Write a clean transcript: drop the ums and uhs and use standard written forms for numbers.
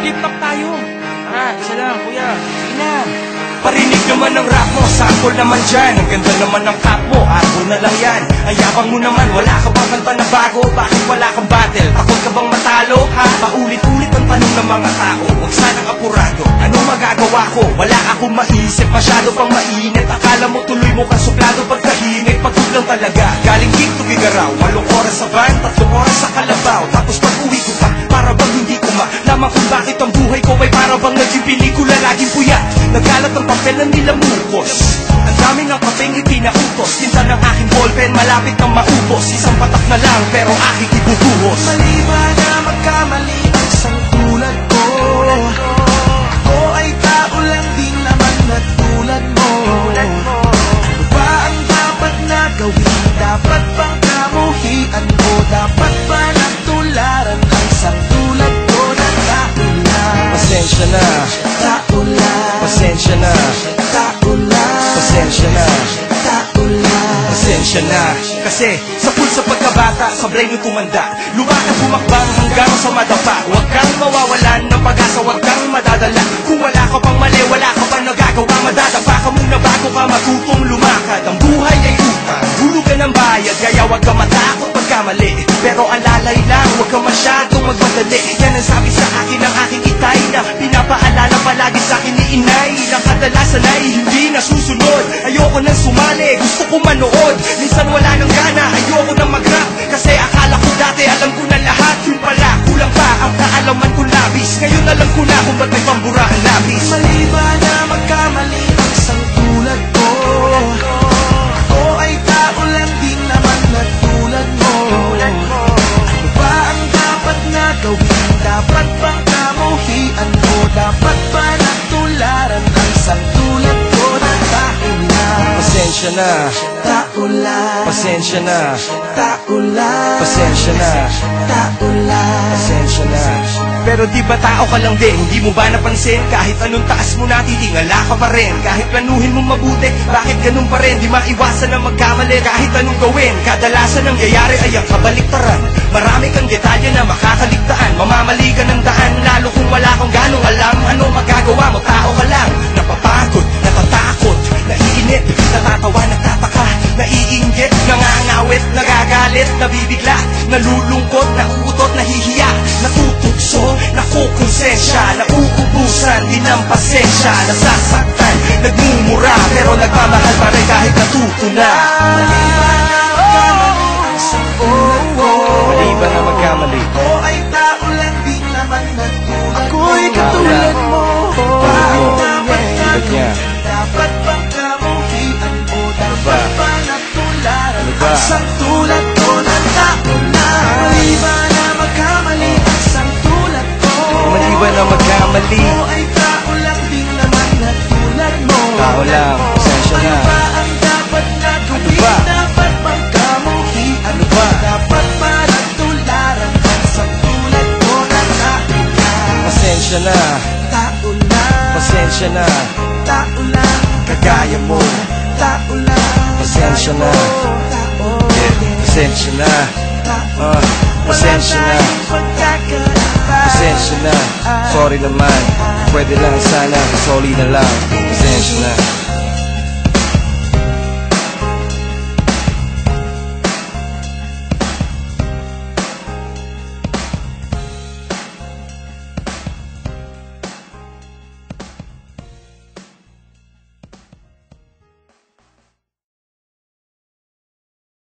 flip top tayo. Tara, isa lang, kuya. Sige na. Parinig naman ng rap mo, sample naman dyan. Ang ganda naman ng cap mo, arbo na lang yan. Ang yabang mo naman, wala ka bang kanta na bago? Bakit wala kang battle? Takot ka bang matalo? Ha? Paulit-ulit ang tanong ng mga tao. Huwag sanang apurado, anong magagawa ko? Wala akong maisip, masyado pang mainit. Akala mo tuloy mo kang suplado pagkahinit. Pagod lang talaga, galing gig to Gigaraw. 8 oras sa van, 3 oras sa Kalabaw. Tapos pag-uwi ko pa, para bang hindi ko malaman kung bakit ang buhay ko ay para bang naging pelikula. Laging puyat, nagkalat ang papel na nilamukos. Ang dami ng kapeng ipinautos. Tinta ng aking ballpen, malapit nang maubos. Isang patak na lang, pero aking ibubuhos. Mali ba na magkamali ang isang tulad ko? Ako ay tao lang din naman na tulad mo. Ano ba ang dapat na gawin? Dapat bang kamuhian mo? Dapat ba natularan ang isang tulad ko na tao lang? Pasensya na, Tao lang, pasensya na, tao lang, pasensya na, tao lang. pasensya na. Kasi sa pulsa pagkabata, sablay nung tumanda, lumakad bumakbang hanggang sa madapa. Huwag kang mawawalan ng pag-asa, huwag kang madadala. Kung wala ka pang mali, wala ka pang nagagawa, madadapa ka muna bago ka matutong lumakad. Ang buhay ay utang, hulugan ng bayad, kaya huwag ka matakot pagkamali. Pero alalay lang, huwag ka masyadong magmadali. Yan ang sabi sa akin ng aking itay, na pinapaalala palagi sa akin ni inay. Ilang kadalasan ay hindi nasusunod. Ayoko nang sumali, gusto ko manood. Minsan wala nang gana, ayoko nang mag-rap. Kasi akala ko dati alam ko na lahat. Yun pala, kulang pa ang kaalaman ko labis. Ngayon alam ko na kung ba't may pambura ang labis. Mali ba na magkamali ang isang tulad ko? Ako ay tao lang din naman na tulad mo. Ano ba ang dapat na gawin? Dapat bang kamuhian mo? Dapat ba natularan ang isang tulad ko na tao lang? Pasensya na, Tao lang, pasensya na, tao lang, pasensya na, tao lang. pasensya na. Pero di ba tao ka lang din? Hindi mo ba napansin? Kahit anong taas mo natitingala ka pa rin. Kahit planuhin mo mabuti, bakit ganun pa rin? Di maiwasan na magkamali kahit anong gawin. Kadalasan ang nangyayari ay ang kabaliktaran. Marami kang detalye na makakaligtaan. Mamamali ka ng daan, lalo kung wala kang ganong alam. Ano magagawa mo? Tao ka lang. Napapagod, natatakot, naiinip, natatawa, nagtataka, naiinggit, nangangawit, nagagalit, nabibigla, nalulungkot, nauutot, nahihiya, natutugso, nakukonsensya, nauubusan din ng pasensya, nasasaktan, nagmumura, pero nagmamahal pa rin kahit natuto na. Mali ba na magkamali? Ako ay tao lang din naman na tulad mo. Ako'y katulad mo. Dapat niya. Dapat bang kamuhian mo? Dapat ba? ba natularan Ano ba? ang isang tulad ko na tao lang? Mali ba na magkamali ang isang tulad ko? Mali ba na magkamali? Ako ay tao lang din naman na tulad mo. Tao lang, pasensya na. Ano ba ang dapat na gawin? ba? Dapat bang kamuhian Ano ba? Dapat ba natularan ang isang tulad ko na tao lang? Pasensya na, Tao lang, pasensya na, tao lang, kagaya mo. tao lang, Pasensya na. tao, Pasensya na, tao. pasensya na, Wala tayong pagkakaiba. pasensya na. Sorry naman, pwede lang sana, sorry na lang. Pasensya na.